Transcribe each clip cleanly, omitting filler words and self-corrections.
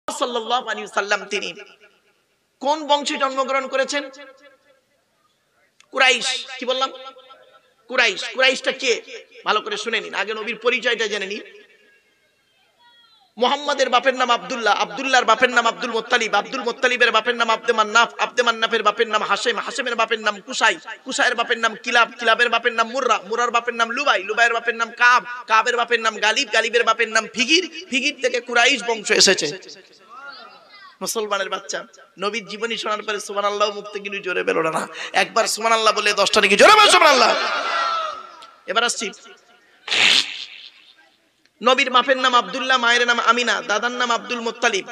সাল্লাল্লাহু আলাইহি ওয়াসাল্লাম তিনি কোন বংশে জন্মগ্রহণ করেছেন? কুরাইশ। কি বললাম? কুরাইশ। কুরাইশটা কে? ভালো করে শুনে নিন, আগে নবীর পরিচয়টা জেনে নিন। মুহাম্মাদের বাপের নাম আব্দুল্লাহ, আব্দুল্লাহর বাপের নাম আব্দুল মুত্তালিব, আব্দুল মুত্তালিবের বাপের নাম আব্দে মান্নাফ, আব্দে মান্নাফের বাপের নাম হাশেম, হাশেমের বাপের নাম কুসাই, কুসাইয়ের বাপের নাম কিলাব, কিলাবের বাপের নাম মুররা, মুরার বাপের নাম লুবাই, লুবাইয়ের বাপের নাম কাব, কাবের বাপের নাম গালিব, গালিবের বাপের নাম ফিগির, ফিগির থেকে কুরাইশ বংশ এসেছে। মুসলমানের বাচ্চা নবীর জীবনী শোনার পরে সুবহানাল্লাহ মুখ থেকে কিন্তু জোরে বেরোলো না। একবার সুবহানাল্লাহ বলে 10টা নাকি জোরে বলো সুবহানাল্লাহ। এবার আসছি, নবীর বাপের নাম আব্দুল্লাহ, মায়ের নাম আমিনা, দাদার নাম আব্দুল মুত্তালিব।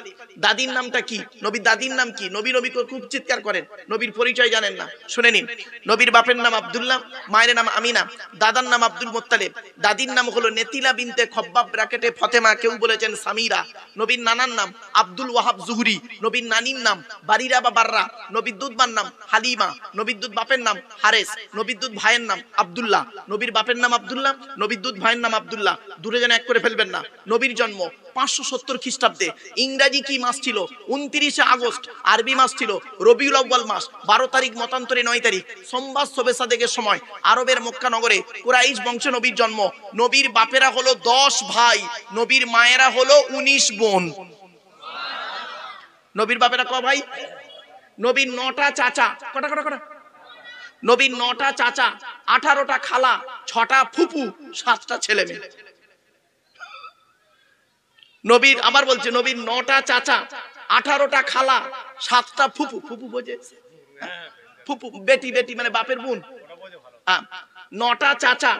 দাদির নামটা কি? নবীর দাদির নাম কি? নবী নবী খুব চিৎকার করেন, নবীর পরিচয় জানেন না, শুনে নিন। নবীর বাপের নাম আব্দুল্লাহ, মায়ের নাম আমিনা, দাদার নাম আব্দুল মুত্তালিব, দাদির নাম হলো নেতিলা বিনতে খব্বাব ব্র্যাকেটে ফতেমা, কেউ বলেছেন সামিরা। নবীর নানার নাম আব্দুল ওয়াহাব জুহরি, নবীর নানির নাম বারিরা বা বাররা, নবীর দুধবার নাম হালিমা, নবীর দুধ বাপের নাম হারেস, নবীর দুধ ভাইয়ের নাম আব্দুল্লাহ। নবীর বাপের নাম আব্দুল্লাহ, নবীর দুধ ভাইয়ের নাম আব্দুল্লাহ, দূরে যেন এক করে ফেলবেন না। নবীর জন্ম 570 খ্রিস্টাব্দে। ইংরেজি কি মাস ছিল? 29 আগস্ট। আরবি মাস ছিল রবিউল আউয়াল মাস। 12 তারিখ মতান্তরে 9 তারিখ সোমবার শবে সাদেকের সময় আরবের মক্কা নগরে কুরাইশ বংশে নবীর জন্ম। নবীর বাপেরা হলো 10 ভাই, নবীর মায়েরা হলো 19 বোন। নবীর বাপেরা ক ভাই? নবীর 9টা চাচা। কটা কটা কটা? নবীর 9টা চাচা, 18টা খালা, 6টা ফুফু, 7টা ছেলে মেয়ে। নবীর আবার বলছে, নবীর 9টা চাচা, 18টা খালা, 7টা ফুফু। ফুফু বোঝে? ফুফু বেটি, বেটি মানে বাপের বোন। 9টা চাচা,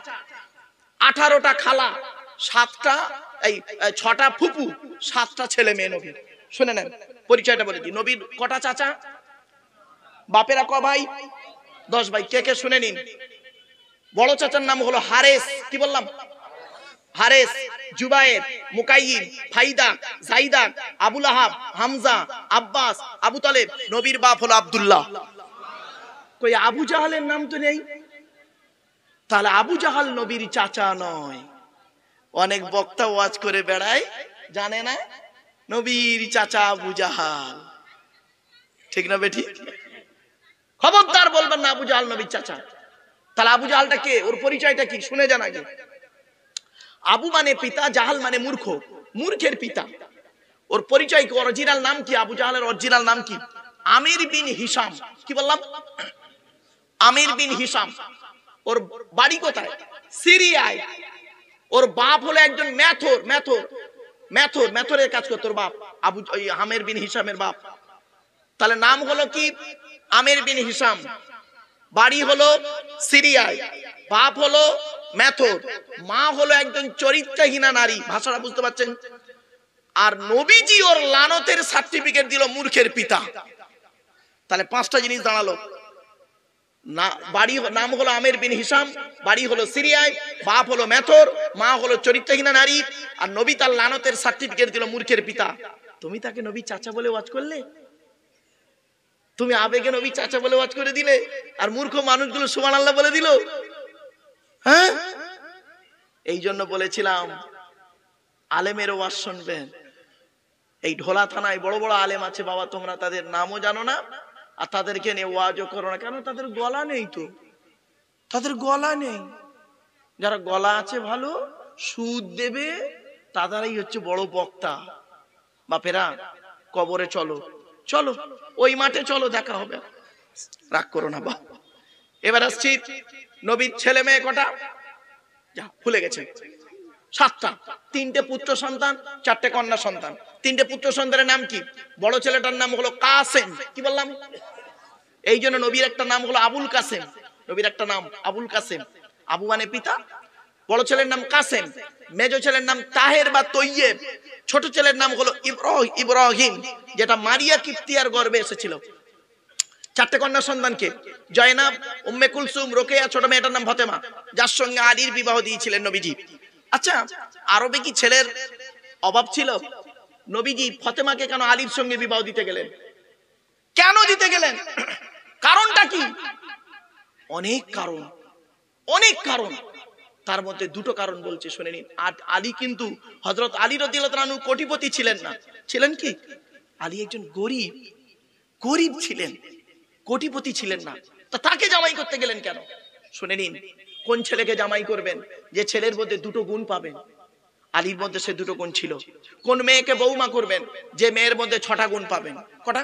18টা খালা, 7টা 6টা ফুফু, 7টা ছেলে মেয়ে নবীর। শুনে নেন পরিচয়টা বলে দিই। নবীর কটা চাচা? বাপেরা ক ভাই? 10 ভাই। কে কে শুনে নিন। বড় চাচার নাম হলো হারেস। কি বললাম? হারেস, জুবায়ের, মুকাইয়িম, ফাইদা, জাইদা, আবুল আহাব, হামজা, আব্বাস, আবু তালেব। নবীর বাপ হলো আব্দুল্লাহ। কই আবু জাহালের নাম তো নেই, তাহলে আবু জাহাল নবীর চাচা নয়। অনেক বক্তা ওয়াজ করে বেড়ায়, জানে না নবীর চাচা আবু জাহাল। ঠিক না বেঠি? খবরদার বলবেন না আবু জাহাল নবীর চাচা। তাহলে আবু জাহালটা কে? ওর পরিচয়টা কি শুনে যান আগে। আবু মানে পিতা, জাহাল মানে মূর্খ, মূর্খের পিতা। ওর পরিচয় কি? অরিজিনাল নাম কি? আবু জাহালের অরিজিনাল নাম কি? আমির বিন হিশাম। কি বললাম? আমির বিন হিশাম। ওর বাড়ি কোথায়? সিরিয়ায়। ওর বাপ হলো একজন মেথর, মেথর, মেথর, মেথরের কাজ করতো ওর বাপ, আবু আমির বিন হিশামের বাপ। তাহলে নাম হলো কি? আমির বিন হিশাম, বাড়ি হলো সিরিয়ায়, বাপ হলো মেথর, মা হলো একজন চরিত্রহীনা নারী। ভাষাটা বুঝতে পারছেন? আর নবীজি ওর লানতের সার্টিফিকেট দিল মূর্খের পিতা। তাহলে 5টা জিনিস দাঁড়ালো। না, বাড়ি নাম হলো আমির বিন হিশাম, বাড়ি হলো সিরিয়ায়, বাপ হলো মেথর, মা হলো চরিত্রহীনা নারী, আর নবী তার লানতের সার্টিফিকেট দিল মূর্খের পিতা। তুমি তাকে নবী চাচা বলে ওয়াজ করলে? তুমি আবেগে নবী চাচা বলে ওয়াজ করে দিলে, আর মূর্খ মানুষগুলো সুবহানাল্লাহ বলে দিল। হ্যাঁ, এই জন্য বলেছিলাম আলেমের ওয়াজ শুনবেন। এই ঢোলা থানায় বড় বড় আলেম আছে বাবা, তোমরা তাদের নামও জানো না, আর তাদেরকে নিয়ে ওয়াজও করো না। কেন? তাদের গলা নেই তো, তাদের গলা নেই। যারা গলা আছে ভালো, সুদ দেবে, তাদেরই হচ্ছে বড় বক্তা। বাপেরা কবরে চলো, চলো ওই মাঠে চলো, দেখা হবে, রাগ করো না বাপ। এবার আসছি, নবীর ছেলে মেয়ে কটা? যা ভুলে গেছে, 7টা। 3টে পুত্র সন্তান, 4টে কন্যা সন্তান। 3টে পুত্র সন্তানের নাম কি? বড় ছেলেটার নাম হলো কাসেম। কি বললাম? এই জন্য নবীর একটা নাম হলো আবুল কাসেম। নবীর একটা নাম আবুল কাসেম। আবু মানে পিতা, বড় ছেলের নাম কাসেম, মেজো ছেলের নাম তাহের বা তৈয়েব, ছোট ছেলের নাম হলো ইব্রাহিম, যেটা মারিয়া কিপ্তিয়ার গর্ভে এসেছিল। 4টে কন্যা সন্তানকে জয়নাব, উম্মে কুলসুম, রোকেয়া, ছোট মেয়েটার নাম ফাতেমা, যার সঙ্গে আলীর বিবাহ দিয়েছিলেন নবীজি। আচ্ছা, আরবে কি ছেলের অভাব ছিল? নবীজি ফাতেমাকে কেন আলীর সঙ্গে বিবাহ দিতে গেলেন? কেন দিতে গেলেন? কারণটা কি? অনেক কারণ, অনেক কারণ। তার মধ্যে 2টো কারণ বলছে, শুনে নিন। আর আলী কিন্তু, হযরত আলী রাদিয়াল্লাহু তাআলা কোটিপতি ছিলেন না, ছিলেন কি? আলী একজন গরিব, গরিব ছিলেন, কোটিপতি ছিলেন না। তা তাকে জামাই করতে গেলেন কেন? শুনে নিন, কোন ছেলেকে জামাই করবেন যে ছেলের মধ্যে দুটো গুণ পাবেন? আলীর মধ্যে সে দুটো গুণ ছিল। কোন মেয়েকে বৌমা করবেন যে মেয়ের মধ্যে 6টা গুণ পাবেন? কটা?